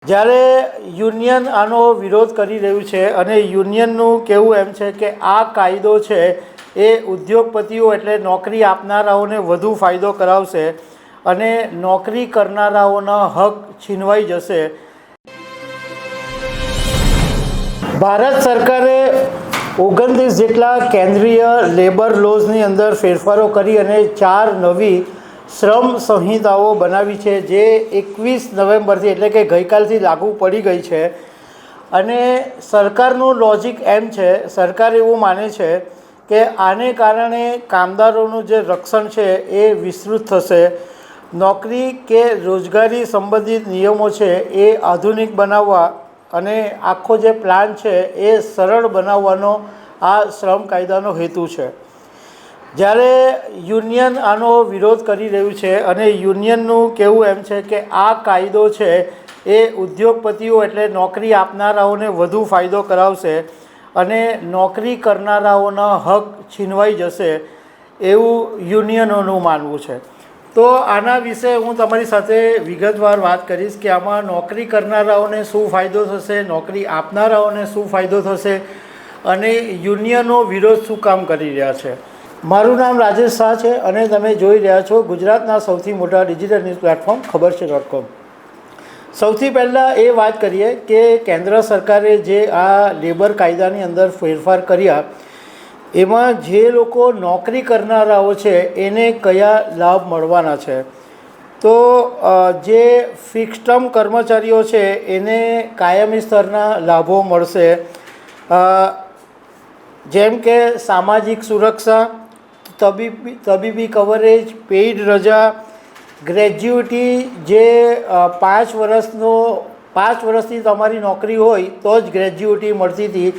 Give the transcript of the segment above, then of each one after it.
જ્યારે યુનિયન આનો વિરોધ કરી રહ્યું છે અને યુનિયનનું કહેવું એમ છે કે આ કાયદો છે એ ઉદ્યોગપતિઓ એટલે નોકરી આપનારાઓને વધુ ફાયદો કરાવશે અને નોકરી કરનારાઓના હક છીનવાઈ જશે। ભારત સરકારે 29 જેટલા કેન્દ્રીય લેબર લોઝની અંદર ફેરફારો કરી અને 4 નવી શ્રમ સંહિતાઓ બનાવી છે જે 21 નવેમ્બરથી એટલે કે ગઈકાલથી લાગુ પડી ગઈ છે। અને સરકારનું લોજિક એમ છે, સરકાર એવું માને છે કે આને કારણે કામદારોનું જે રક્ષણ છે એ વિસ્તૃત થશે, નોકરી કે રોજગારી સંબંધિત નિયમો છે એ આધુનિક બનાવવા અને આખો જે પ્લાન છે એ સરળ બનાવવાનો આ શ્રમ કાયદાનો હેતુ છે। જ્યારે યુનિયન આનો વિરોધ કરી રહ્યું છે અને યુનિયનનું કહેવું એમ છે કે આ કાયદો છે એ ઉદ્યોગપતિઓ એટલે નોકરી આપનારાઓને વધુ ફાયદો કરાવશે અને નોકરી કરનારાઓના હક છીનવાઈ જશે એવું યુનિયનોનું માનવું છે। તો આના વિશે હું તમારી સાથે વિગતવાર વાત કરીશ કે આમાં નોકરી કરનારાઓને શું ફાયદો થશે, નોકરી આપનારાઓને શું ફાયદો થશે અને યુનિયનો વિરોધ શું કામ કરી રહ્યા છે। મારું નામ રાજેશ શાહ છે અને તમે જોઈ રહ્યા છો ગુજરાતના સૌથી મોટા ડિજિટલ ન્યૂઝ પ્લેટફોર્મ ખબર છે.com। સૌથી પહેલાં એ વાત કરીએ કે કેન્દ્ર સરકારે જે આ લેબર કાયદાની અંદર ફેરફાર કર્યા એમાં જે લોકો નોકરી કરનારાઓ છે એને કયા લાભ મળવાના છે। તો જે ફિક્સ ટર્મ કર્મચારીઓ છે એને કાયમી સ્તરના લાભો મળશે, જેમ કે સામાજિક સુરક્ષા, તબીબી કવરેજ, પેઇડ રજા, ગ્રેજ્યુટી, જે 5 વર્ષથી તમારી નોકરી હોય તો જ ગ્રેજ્યુટી મળતી હતી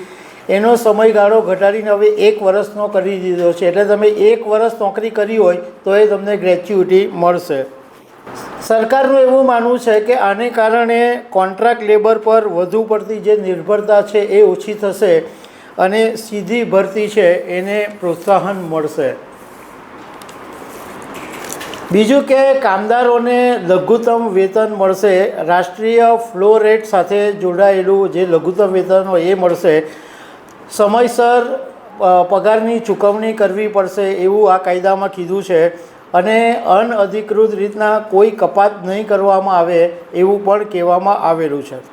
એનો સમયગાળો ઘટાડીને હવે 1 વર્ષનો કરી દીધો છે, એટલે તમે 1 વર્ષ નોકરી કરી હોય તો એ તમને ગ્રેજ્યુટી મળશે। સરકારનું એવું માનવું છે કે આને કારણે કોન્ટ્રાક્ટ લેબર પર વધુ પડતી જે નિર્ભરતા છે એ ઓછી થશે અને સીધી ભરતી છે એને પ્રોત્સાહન મળશે। બીજું કે કામદારોને લઘુત્તમ વેતન મળશે, રાષ્ટ્રીય ફ્લો રેટ સાથે જોડાયેલું જે લઘુત્તમ વેતન હોય એ મળશે, સમયસર પગારની ચૂકવણી કરવી પડશે એવું આ કાયદામાં કીધું છે અને અનઅધિકૃત રીતના કોઈ કપાત નહીં કરવામાં આવે એવું પણ કહેવામાં આવેલું છે।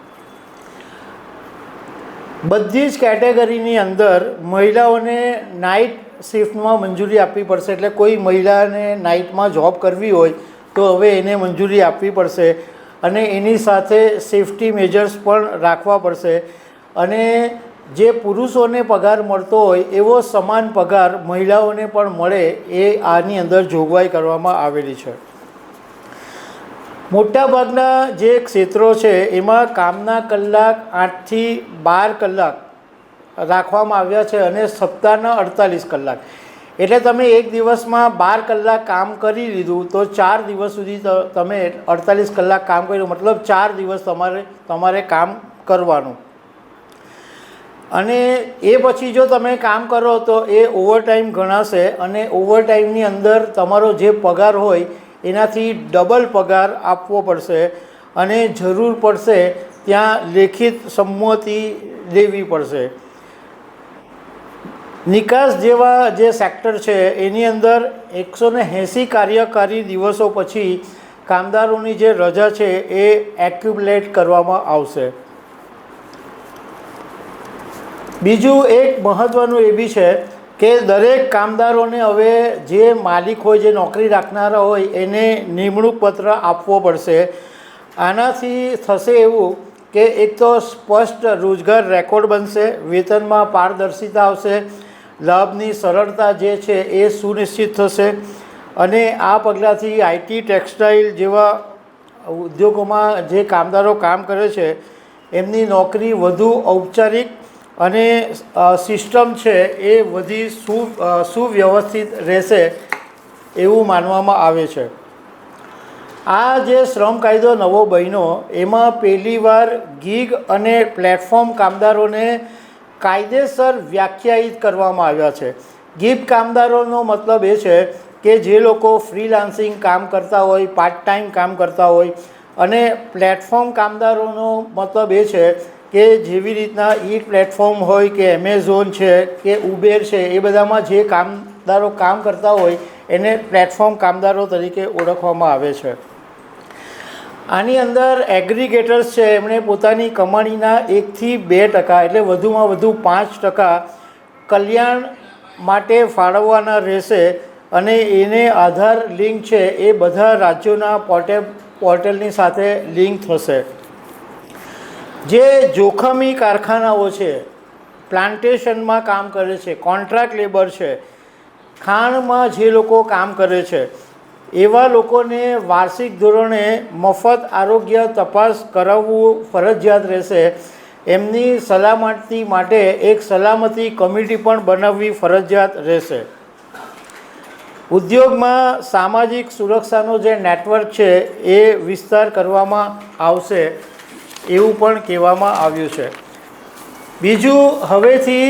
બધી જ કેટેગરીની અંદર મહિલાઓને નાઇટ શિફ્ટમાં મંજૂરી આપવી પડશે, એટલે કોઈ મહિલાને નાઇટમાં જોબ કરવી હોય તો હવે એને મંજૂરી આપવી પડશે અને એની સાથે સેફ્ટી મેજર્સ પણ રાખવા પડશે અને જે પુરુષોને પગાર મળતો હોય એવો સમાન પગાર મહિલાઓને પણ મળે એ આની અંદર જોગવાઈ કરવામાં આવેલી છે। મોટાભાગના જે ક્ષેત્રો છે એમાં કામના કલાક 8થી 12 કલાક રાખવામાં આવ્યા છે અને સપ્તાહના 48 કલાક, એટલે તમે એક દિવસમાં 12 કલાક કામ કરી લીધું તો 4 દિવસ સુધી તમે 48 કલાક કામ કર્યું, મતલબ 4 દિવસ તમારે કામ કરવાનું અને એ પછી જો તમે કામ કરો તો એ ઓવરટાઈમ ગણાશે અને ઓવરટાઈમની અંદર તમારો જે પગાર હોય એનાથી ડબલ પગાર આપવો પડશે અને જરૂર પડશે ત્યાં લેખિત સંમતિ લેવી પડશે। નિકાસ જેવા જે સેક્ટર છે એની અંદર 180 કાર્યકારી દિવસો પછી કામદારોની જે રજા છે એ એક્યુમ્યુલેટ કરવામાં આવશે। બીજું એક મહત્ત્વનું એ બી છે કે દરેક કામદારોને હવે જે માલિક હોય, જે નોકરી રાખનારા હોય એને નિમણૂક પત્ર આપવો પડશે। આનાથી થશે એવું કે એક તો સ્પષ્ટ રોજગાર રેકોર્ડ બનશે, વેતનમાં પારદર્શિતા આવશે, લાભની સરળતા જે છે એ સુનિશ્ચિત થશે અને આ પગલાંથી આઈટી, ટેક્સટાઇલ જેવા ઉદ્યોગોમાં જે કામદારો કામ કરે છે એમની નોકરી વધુ ઔપચારિક અને સિસ્ટમ છે એ વધી સુવ્યવસ્થિત રહેશે એવું માનવામાં આવે છે। આ જે શ્રમ કાયદો નવો બન્યો એમાં પહેલીવાર ગીગ અને પ્લેટફોર્મ કામદારોને કાયદેસર વ્યાખ્યાયિત કરવામાં આવ્યા છે। ગીગ કામદારોનો મતલબ એ છે કે જે લોકો ફ્રીલાન્સિંગ કામ કરતા હોય, પાર્ટ ટાઈમ કામ કરતા હોય અને પ્લેટફોર્મ કામદારોનો મતલબ એ છે કે જેવી રીતના ઈ પ્લેટફોર્મ હોય કે એમેઝોન છે કે ઉબેર છે, એ બધામાં જે કામદારો કામ કરતા હોય એને પ્લેટફોર્મ કામદારો તરીકે ઓળખવામાં આવે છે. આની અંદર એગ્રીગેટર્સ છે, એમણે પોતાની કમાણીના 1 થી 2% એટલે વધુમાં વધુ 5% કલ્યાણ માટે ફાળવવાના રહેશે અને એને આધાર લિંક છે એ બધા રાજ્યોના પોર્ટલની સાથે લિંક થશે. જે જોખમી કારખાનાઓ છે, પ્લાન્ટેશનમાં કામ કરે છે, કોન્ટ્રાક્ટ લેબર છે, ખાણમાં જે લોકો કામ કરે છે, એવા લોકોને વાર્ષિક ધોરણે મફત આરોગ્ય તપાસ કરાવવું ફરજિયાત રહેશે. એમની સલામતી માટે એક સલામતી કમિટી પણ બનાવવી ફરજિયાત રહેશે. ઉદ્યોગમાં સામાજિક સુરક્ષાનો જે નેટવર્ક છે એ વિસ્તાર કરવામાં આવશે એવું પણ કહેવામાં આવ્યું છે. બીજું, હવેથી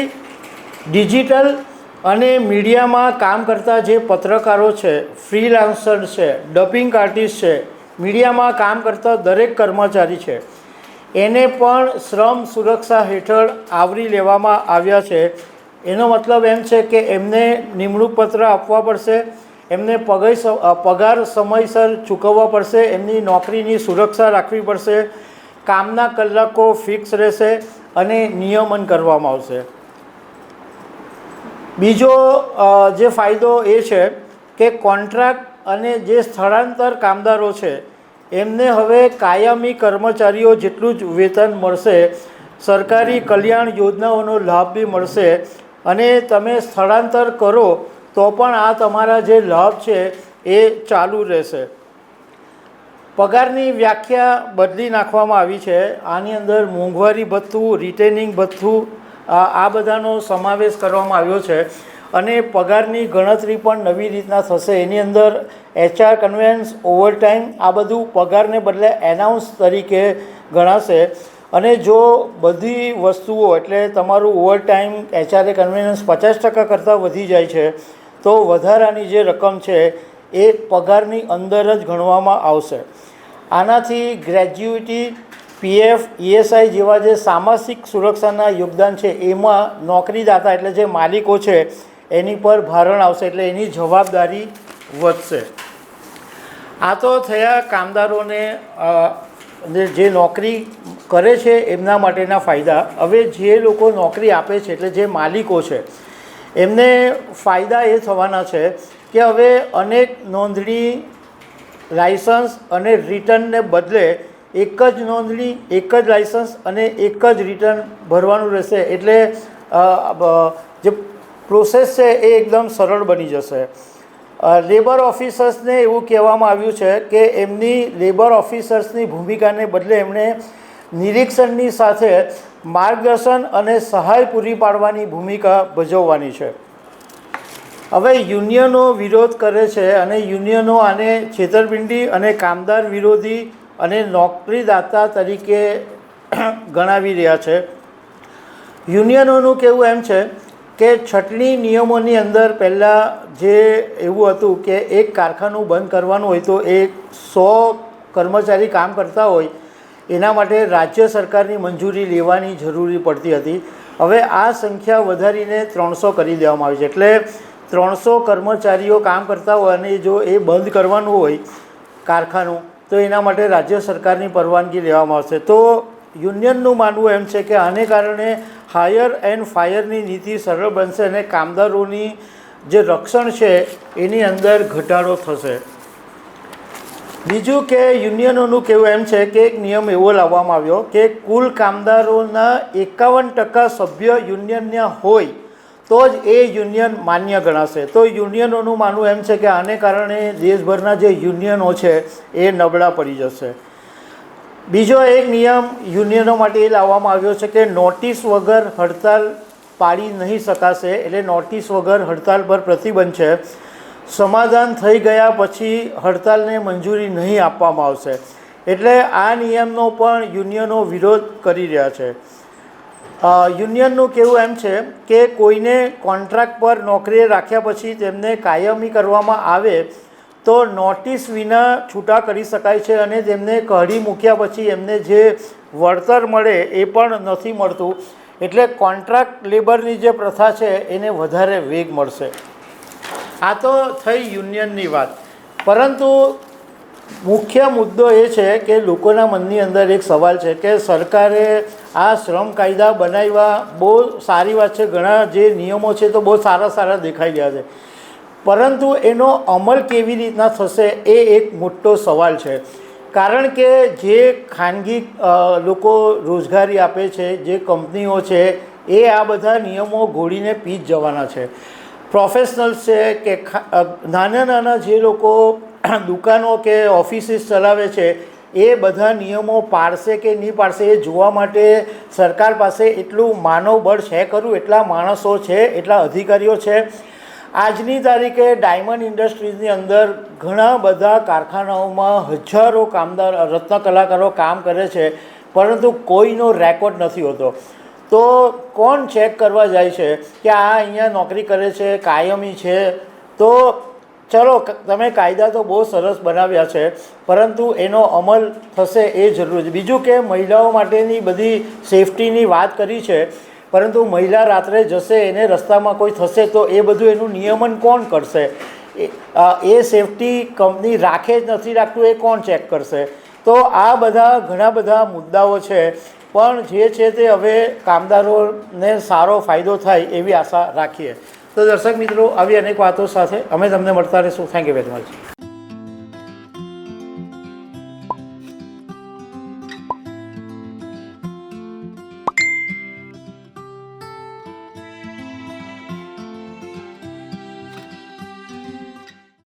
ડિજિટલ અને મીડિયામાં કામ કરતા જે પત્રકારો છે, ફ્રીલાન્સર છે, ડબિંગ આર્ટિસ્ટ છે, મીડિયામાં કામ કરતા દરેક કર્મચારી છે, એને પણ શ્રમ સુરક્ષા હેઠળ આવરી લેવામાં આવ્યા છે. એનો મતલબ એમ છે કે એમને નિમણૂક પત્ર આપવા પડશે, એમને પગાર સમયસર ચૂકવવા પડશે, એમની નોકરીની સુરક્ષા રાખવી પડશે, કામના કલાકો ફિક્સ રહેશે અને નિયમન કરવામાં આવશે. બીજો જે ફાયદો એ છે કે કોન્ટ્રાક્ટ અને જે સ્થળાંતર કામદારો છે એમને હવે કાયમી કર્મચારીઓ જેટલું જ વેતન મળશે, સરકારી કલ્યાણ યોજનાઓનો લાભ બી મળશે અને તમે સ્થળાંતર કરો તો પણ આ તમારા જે લાભ છે એ ચાલુ રહેશે. પગારની વ્યાખ્યા બદલી નાખવામાં આવી છે. આની અંદર મોંઘવારી ભથ્થું, રિટેનિંગ ભથ્થું આ બધાનો સમાવેશ કરવામાં આવ્યો છે અને પગારની ગણતરી પણ નવી રીતના થશે. એની અંદર HR કન્વેન્સ, ઓવરટાઈમ આ બધું પગારને બદલે એનાઉન્સ તરીકે ગણાશે. અને જો બધી વસ્તુઓ એટલે તમારું ઓવરટાઈમ, HR કન્વેન્સ 50% કરતાં વધી જાય છે તો વધારાની જે રકમ છે એ પગારની અંદર જ ગણવામાં આવશે. આનાથી ગ્રેજ્યુઇટી, PF, ESI જેવા જે સામાજિક સુરક્ષાના યોગદાન છે એમાં નોકરીદાતા એટલે જે માલિકો છે એની પર ભારણ આવશે, એટલે એની જવાબદારી વધશે. આ તો થયા કામદારોને જે નોકરી કરે છે એમના માટેના ફાયદા. હવે જે લોકો નોકરી આપે છે એટલે જે માલિકો છે એમને ફાયદા એ થવાના છે કે હવે અનેક નોંધણી, લાઇસન્સ અને રિટર્નને બદલે એક જ નોંધણી, એક જ લાઇસન્સ અને એક જ રિટર્ન ભરવાનું રહેશે. એટલે જે પ્રોસેસ છે એ એકદમ સરળ બની જશે. લેબર ઓફિસર્સને એવું કહેવામાં આવ્યું છે કે એમની લેબર ઓફિસર્સની ભૂમિકાને બદલે એમણે નિરીક્ષણની સાથે માર્ગદર્શન અને સહાય પૂરી પાડવાની ભૂમિકા ભજવવાની છે. હવે યુનિયનો વિરોધ કરે છે અને યુનિયનો આને છેતરપિંડી અને કામદાર વિરોધી અને નોકરીદાતા તરીકે ગણાવી રહ્યા છે. યુનિયનોનું કહેવું એમ છે કે છટણી નિયમોની અંદર પહેલાં જે એવું હતું કે એક કારખાનું બંધ કરવાનું હોય તો એ 100 કર્મચારી કામ કરતા હોય એના માટે રાજ્ય સરકારની મંજૂરી લેવાની જરૂરી પડતી હતી. હવે આ સંખ્યા વધારીને 300 કરી દેવામાં આવી છે. એટલે 300 કર્મચારીઓ કામ કરતા હોય અને જો એ બંધ કરવાનું હોય કારખાનું તો એના માટે રાજ્ય સરકારની પરવાનગી લેવામાં આવશે. તો યુનિયનનું માનવું એમ છે કે આને કારણે હાયર એન્ડ ફાયરની નીતિ સરળ બનશે અને કામદારોની જે રક્ષણ છે એની અંદર ઘટાડો થશે. બીજું કે યુનિયનોનું કહેવું એમ છે કે એક નિયમ એવો લાવવામાં આવ્યો કે કુલ કામદારોના 51% સભ્ય યુનિયનના હોય તો જ એ યુનિયન માન્ય ગણાશે. તો યુનિયનોનું માનવું એમ છે કે આને કારણે દેશભરના જે યુનિયનો છે એ નબળા પડી જશે. બીજો એક નિયમ યુનિયનો માટે એ લાવવામાં આવ્યો છે કે નોટિસ વગર હડતાલ પાડી નહીં શકાશે. એટલે નોટિસ વગર હડતાલ પર પ્રતિબંધ છે. સમાધાન થઈ ગયા પછી હડતાલને મંજૂરી નહીં આપવામાં આવશે. એટલે આ નિયમનો પણ યુનિયનો વિરોધ કરી રહ્યા છે. યુનિયનનું કહેવું એમ છે કે કોઈને કોન્ટ્રાક્ટ પર નોકરીએ રાખ્યા પછી તેમને કાયમી કરવામાં આવે તો નોટિસ વિના છૂટા કરી શકાય છે અને તેમને કાઢી મૂક્યા પછી એમને જે વળતર મળે એ પણ નથી મળતું. એટલે કોન્ટ્રાક્ટ લેબરની જે પ્રથા છે એને વધારે વેગ મળશે. આ તો થઈ યુનિયનની વાત, પરંતુ મુખ્ય મુદ્દો એ છે કે લોકોના મનની અંદર એક સવાલ છે કે સરકારે આ શ્રમ કાયદા બનાવ્યા, બહુ સારી વાત છે, ઘણા જે નિયમો છે તો બહુ સારા દેખાઈ રહ્યા છે, પરંતુ એનો અમલ કેવી રીતના થશે એ એક મોટો સવાલ છે. કારણ કે જે ખાનગી લોકો રોજગારી આપે છે, જે કંપનીઓ છે, એ આ બધા નિયમો ઘોડીને પી જ જવાના છે. પ્રોફેશનલ્સ છે કે નાના જે લોકો દુકાનો કે ઓફિસીસ ચલાવે છે, એ બધા નિયમો પાડશે કે નહીં પાડશે એ જોવા માટે સરકાર પાસે એટલું માનવબળ છે ખરું, એટલા માણસો છે, એટલા અધિકારીઓ છે. આજની તારીખે ડાયમંડ ઇન્ડસ્ટ્રીઝની અંદર ઘણા બધા કારખાનાઓમાં હજારો કામદાર રત્ન કલાકારો કામ કરે છે, પરંતુ કોઈનો રેકોર્ડ નથી હોતો. તો કોણ ચેક કરવા જાય છે કે આ અહીંયા નોકરી કરે છે, કાયમી છે? તો ચલો, તમે કાયદા તો બહુ સરસ બનાવ્યા છે, પરંતુ એનો અમલ થશે એ જરૂર છે. બીજું કે મહિલાઓ માટેની બધી સેફટીની વાત કરી છે, પરંતુ મહિલા રાત્રે જશે, એને રસ્તામાં કોઈ થશે તો એ બધું એનું નિયમન કોણ કરશે? એ સેફટી કંપની રાખે જ નથી રાખતું, એ કોણ ચેક કરશે? તો આ બધા ઘણા બધા મુદ્દાઓ છે, પણ જે છે તે હવે કામદારોને સારો ફાયદો થાય એવી આશા રાખીએ. તો દર્શક મિત્રો, આવી અનેક વાતો સાથે અમે તમને મળતા રહીશું. Thank you very much.